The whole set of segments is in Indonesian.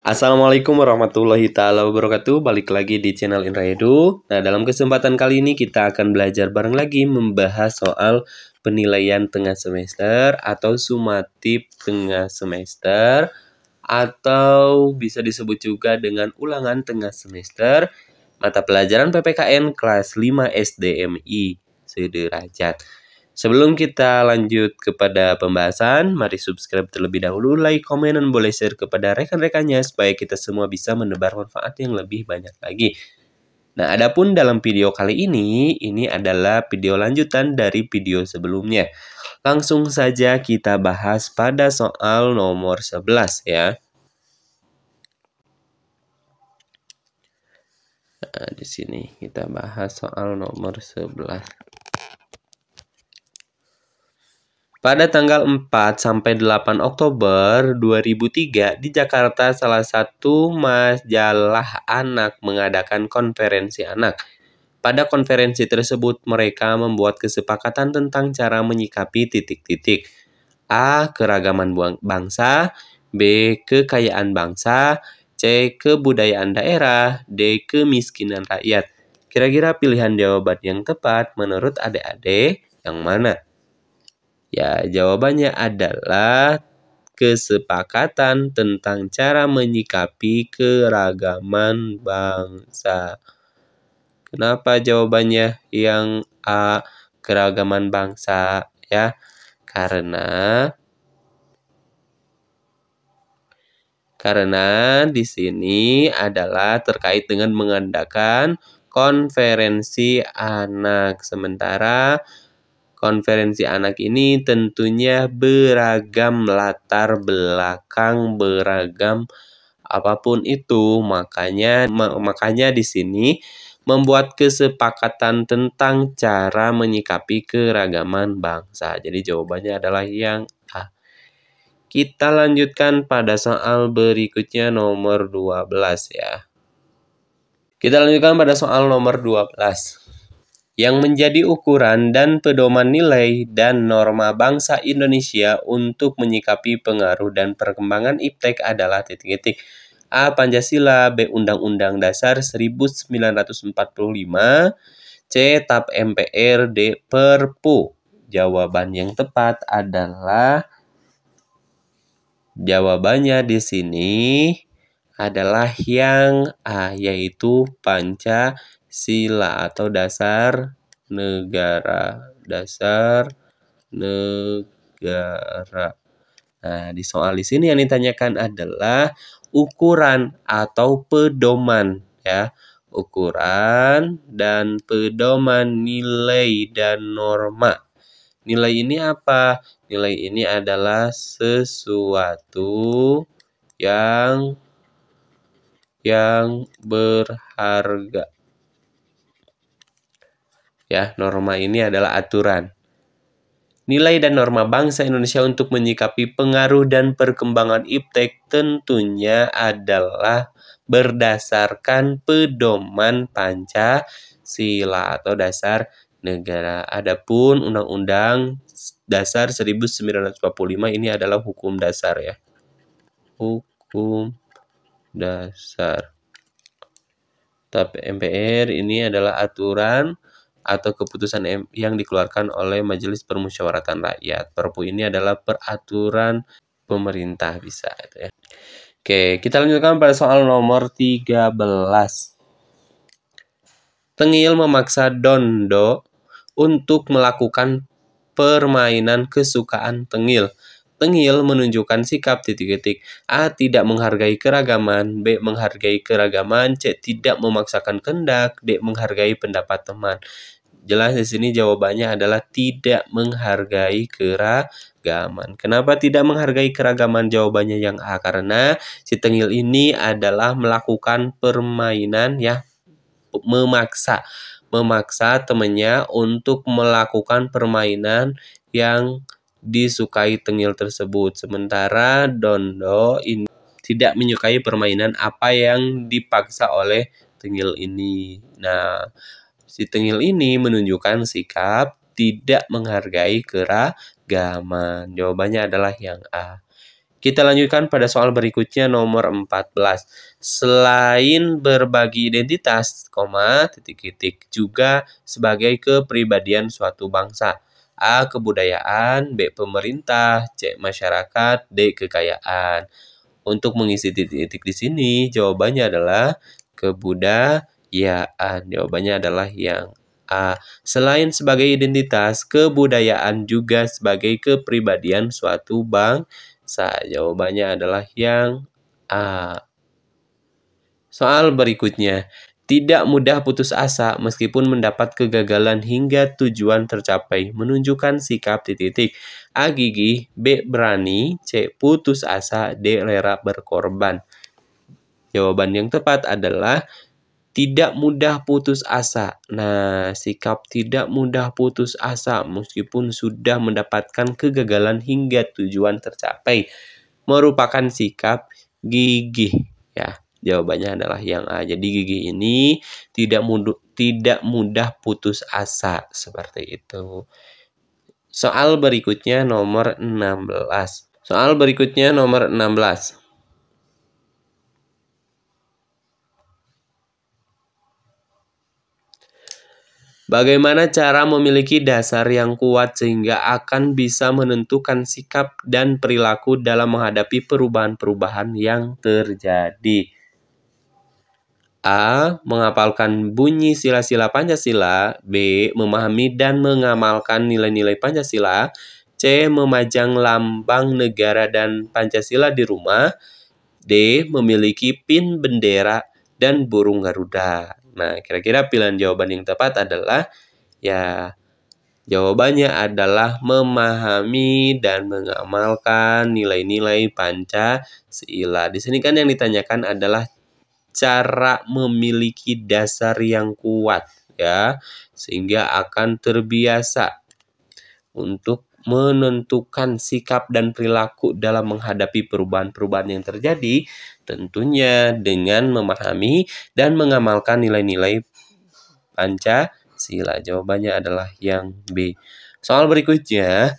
Assalamualaikum warahmatullahi taala wabarakatuh. Balik lagi di channel Indra Edu. Nah, dalam kesempatan kali ini kita akan belajar bareng lagi membahas soal penilaian tengah semester atau sumatif tengah semester, atau bisa disebut juga dengan ulangan tengah semester mata pelajaran PPKN kelas 5 SDMI sederajat. Sebelum kita lanjut kepada pembahasan, mari subscribe terlebih dahulu, like, komen, dan boleh share kepada rekan-rekannya supaya kita semua bisa menebar manfaat yang lebih banyak lagi. Nah, adapun dalam video kali ini adalah video lanjutan dari video sebelumnya. Langsung saja kita bahas pada soal nomor 11 ya. Nah, di sini kita bahas soal nomor 11. Pada tanggal 4-8 Oktober 2003 di Jakarta, salah satu majalah anak mengadakan konferensi anak. Pada konferensi tersebut, mereka membuat kesepakatan tentang cara menyikapi titik-titik. A. Keragaman bangsa. B. Kekayaan bangsa. C. Kebudayaan daerah. D. Kemiskinan rakyat. Kira-kira pilihan jawaban yang tepat menurut adik-adik yang mana? Ya, jawabannya adalah kesepakatan tentang cara menyikapi keragaman bangsa. Kenapa jawabannya yang A, keragaman bangsa ya? Karena di sini adalah terkait dengan mengadakan konferensi anak. Sementara konferensi anak ini tentunya beragam latar belakang, beragam apapun itu. Makanya di sini membuat kesepakatan tentang cara menyikapi keragaman bangsa. Jadi jawabannya adalah yang A. Kita lanjutkan pada soal berikutnya nomor 12 ya. Kita lanjutkan pada soal nomor 12. Yang menjadi ukuran dan pedoman nilai dan norma bangsa Indonesia untuk menyikapi pengaruh dan perkembangan iptek adalah titik-titik. A. Pancasila. B. Undang-Undang Dasar 1945. C. TAP MPR. D. Perpu. Jawaban yang tepat adalah jawabannya di sini adalah yang A, yaitu Pancasila atau dasar negara. Nah, di soal di sini yang ditanyakan adalah ukuran atau pedoman ya. Ukuran dan pedoman nilai dan norma. Nilai ini apa? Nilai ini adalah sesuatu yang berharga. Ya, norma ini adalah aturan. Nilai dan norma bangsa Indonesia untuk menyikapi pengaruh dan perkembangan iptek tentunya adalah berdasarkan pedoman Pancasila atau dasar negara. Adapun Undang-Undang Dasar 1945 ini adalah hukum dasar ya. Hukum dasar. TAP MPR ini adalah aturan atau keputusan yang dikeluarkan oleh Majelis Permusyawaratan Rakyat. Perpu ini adalah peraturan pemerintah bisa ya. Oke, kita lanjutkan pada soal nomor 13. Tengil memaksa Dondo untuk melakukan permainan kesukaan Tengil. Tengil menunjukkan sikap titik-titik. A. Tidak menghargai keragaman. B. Menghargai keragaman. C. Tidak memaksakan kehendak. D. Menghargai pendapat teman. Jelas di sini jawabannya adalah tidak menghargai keragaman. Kenapa tidak menghargai keragaman? Jawabannya yang A. Karena si Tengil ini adalah melakukan permainan ya, memaksa temannya untuk melakukan permainan yang disukai Tengil tersebut. Sementara Dondo ini tidak menyukai permainan apa yang dipaksa oleh Tengil ini. Nah, si Tengil ini menunjukkan sikap tidak menghargai keragaman. Jawabannya adalah yang A. Kita lanjutkan pada soal berikutnya nomor 14. Selain berbagi identitas, titik-titik juga sebagai kepribadian suatu bangsa. A. Kebudayaan, B. Pemerintah, C. Masyarakat, D. Kekayaan. Untuk mengisi titik-titik di sini, jawabannya adalah kebudayaan. Jawabannya adalah yang A. Selain sebagai identitas, kebudayaan juga sebagai kepribadian suatu bangsa. Jawabannya adalah yang A. Soal berikutnya. Tidak mudah putus asa meskipun mendapat kegagalan hingga tujuan tercapai. Menunjukkan sikap titik-titik. A. Gigih, B. Berani, C. Putus asa, D. Rela berkorban. Jawaban yang tepat adalah tidak mudah putus asa. Nah, sikap tidak mudah putus asa meskipun sudah mendapatkan kegagalan hingga tujuan tercapai merupakan sikap gigih ya. Jawabannya adalah yang A. Jadi gigih ini tidak mudah putus asa seperti itu. Soal berikutnya nomor 16. Soal berikutnya nomor 16. Bagaimana cara memiliki dasar yang kuat sehingga akan bisa menentukan sikap dan perilaku dalam menghadapi perubahan-perubahan yang terjadi? A. Menghafalkan bunyi sila-sila Pancasila. B. Memahami dan mengamalkan nilai-nilai Pancasila. C. Memajang lambang negara dan Pancasila di rumah. D. Memiliki pin bendera dan burung Garuda. Nah, kira-kira pilihan jawaban yang tepat adalah ya, jawabannya adalah memahami dan mengamalkan nilai-nilai Pancasila. Di sini kan yang ditanyakan adalah cara memiliki dasar yang kuat ya, sehingga akan terbiasa untuk menentukan sikap dan perilaku dalam menghadapi perubahan-perubahan yang terjadi, tentunya dengan memahami dan mengamalkan nilai-nilai Pancasila. Jawabannya adalah yang B. Soal berikutnya,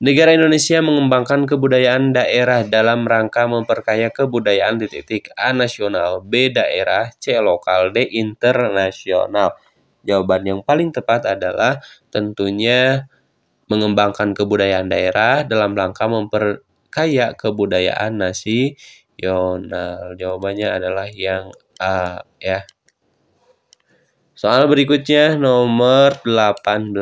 negara Indonesia mengembangkan kebudayaan daerah dalam rangka memperkaya kebudayaan titik-titik. A. Nasional, B. Daerah, C. Lokal, D. Internasional. Jawaban yang paling tepat adalah tentunya mengembangkan kebudayaan daerah dalam rangka memperkaya kebudayaan nasional. Jawabannya adalah yang A ya. Soal berikutnya nomor 18.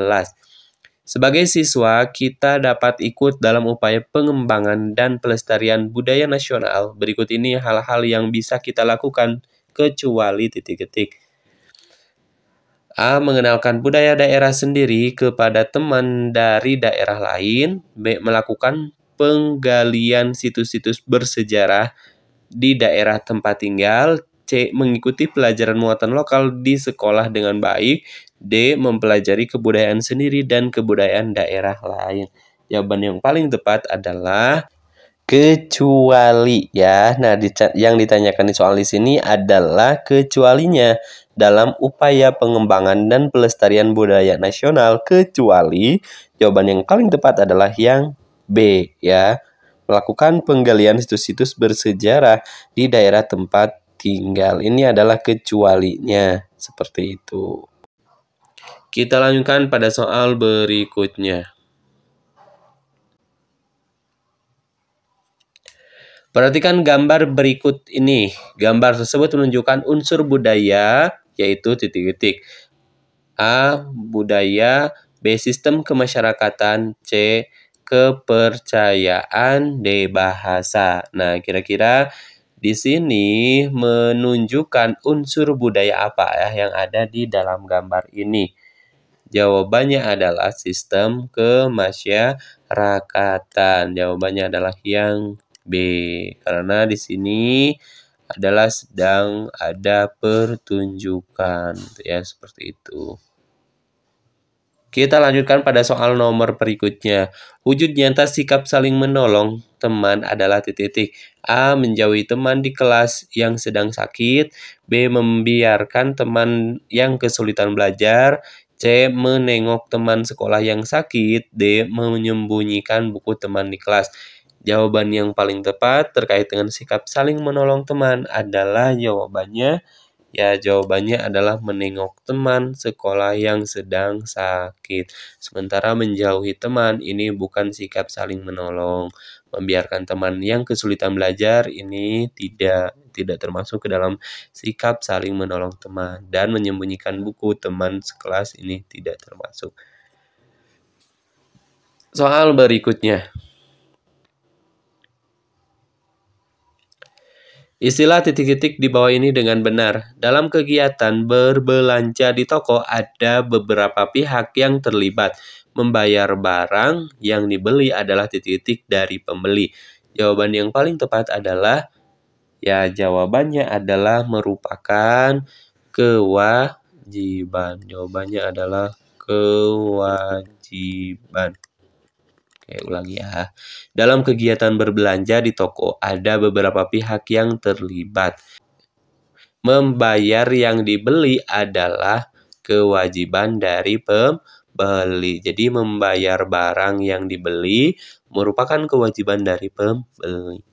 Sebagai siswa, kita dapat ikut dalam upaya pengembangan dan pelestarian budaya nasional. Berikut ini hal-hal yang bisa kita lakukan kecuali titik-titik. A. Mengenalkan budaya daerah sendiri kepada teman dari daerah lain. B. Melakukan penggalian situs-situs bersejarah di daerah tempat tinggal. C. Mengikuti pelajaran muatan lokal di sekolah dengan baik. D. Mempelajari kebudayaan sendiri dan kebudayaan daerah lain. Jawaban yang paling tepat adalah kecuali ya. Nah, yang ditanyakan di soal di sini adalah kecualinya dalam upaya pengembangan dan pelestarian budaya nasional, kecuali jawaban yang paling tepat adalah yang B ya. Melakukan penggalian situs-situs bersejarah di daerah tempat tinggal. Ini adalah kecualinya, seperti itu. Kita lanjutkan pada soal berikutnya. Perhatikan gambar berikut ini. Gambar tersebut menunjukkan unsur budaya, yaitu titik-titik. A. Budaya. B. Sistem kemasyarakatan. C. Kepercayaan. D. Bahasa. Nah, kira-kira di sini menunjukkan unsur budaya apa ya yang ada di dalam gambar ini? Jawabannya adalah sistem kemasyarakatan. Jawabannya adalah yang B. Karena di sini adalah sedang ada pertunjukan ya, seperti itu. Kita lanjutkan pada soal nomor berikutnya. Wujud nyata sikap saling menolong teman adalah titik-titik. A. Menjauhi teman di kelas yang sedang sakit. B. Membiarkan teman yang kesulitan belajar. C. Menengok teman sekolah yang sakit. D. Menyembunyikan buku teman di kelas. Jawaban yang paling tepat terkait dengan sikap saling menolong teman adalah jawabannya adalah menengok teman sekolah yang sedang sakit. Sementara menjauhi teman ini bukan sikap saling menolong. Membiarkan teman yang kesulitan belajar ini tidak termasuk ke dalam sikap saling menolong teman. Dan menyembunyikan buku teman sekelas ini tidak termasuk. Soal berikutnya. Istilah titik-titik di bawah ini dengan benar. Dalam kegiatan berbelanja di toko ada beberapa pihak yang terlibat. Membayar barang yang dibeli adalah titik-titik dari pembeli. Jawaban yang paling tepat adalah jawabannya adalah merupakan kewajiban. Jawabannya adalah kewajiban. Oke, ulangi ya. Dalam kegiatan berbelanja di toko, ada beberapa pihak yang terlibat. Membayar yang dibeli adalah kewajiban dari pembeli. Jadi, membayar barang yang dibeli merupakan kewajiban dari pembeli.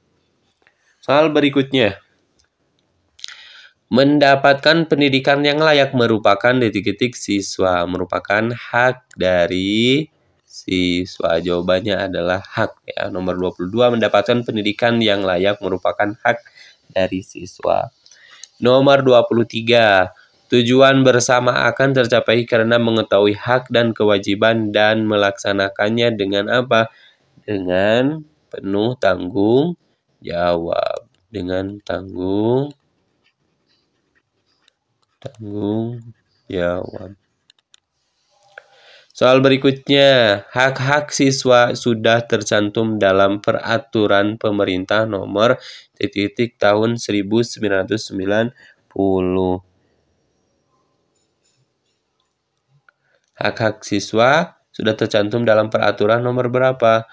Soal berikutnya. Mendapatkan pendidikan yang layak merupakan titik-titik siswa. Merupakan hak dari siswa. Jawabannya adalah hak ya. Nomor 22, mendapatkan pendidikan yang layak merupakan hak dari siswa. Nomor 23, tujuan bersama akan tercapai karena mengetahui hak dan kewajiban dan melaksanakannya dengan apa? Dengan penuh tanggung jawab. Dengan tanggung jawab. Soal berikutnya, hak-hak siswa sudah tercantum dalam peraturan pemerintah nomor tahun 1990. Hak-hak siswa sudah tercantum dalam peraturan nomor berapa?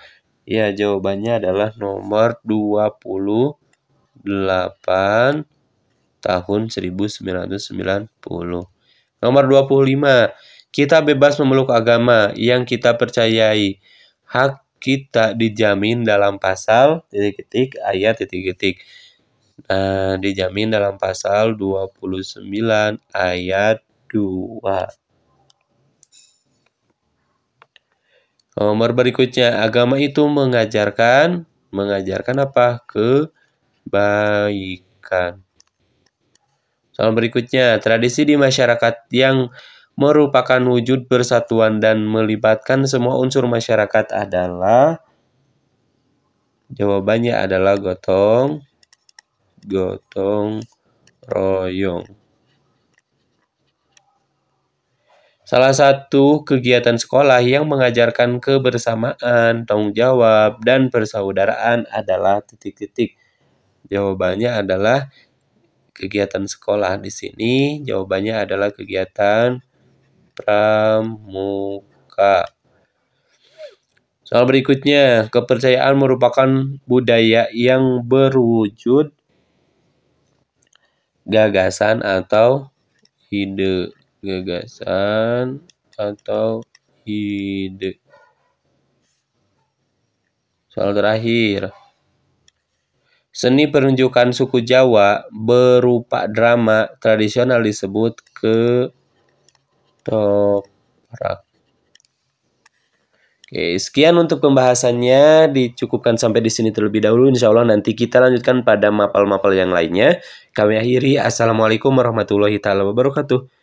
Ya, jawabannya adalah nomor 28 tahun 1990. Nomor 25. Kita bebas memeluk agama yang kita percayai. Hak kita dijamin dalam pasal ayat . Nah, dijamin dalam pasal 29 ayat 2. Nomor berikutnya, agama itu mengajarkan apa? Kebaikan. Soal berikutnya, tradisi di masyarakat yang merupakan wujud persatuan dan melibatkan semua unsur masyarakat adalah, jawabannya adalah gotong royong. Salah satu kegiatan sekolah yang mengajarkan kebersamaan, tanggung jawab, dan persaudaraan adalah titik-titik. Jawabannya adalah kegiatan sekolah di sini. Jawabannya adalah kegiatan pramuka. Soal berikutnya, kepercayaan merupakan budaya yang berwujud gagasan atau ide. Gagasan atau ide. Soal terakhir. Seni pertunjukan suku Jawa berupa drama tradisional disebut ketoprak. Oke, sekian untuk pembahasannya. Dicukupkan sampai di sini terlebih dahulu. Insya Allah nanti kita lanjutkan pada mapal-mapal yang lainnya. Kami akhiri. Assalamualaikum warahmatullahi wabarakatuh.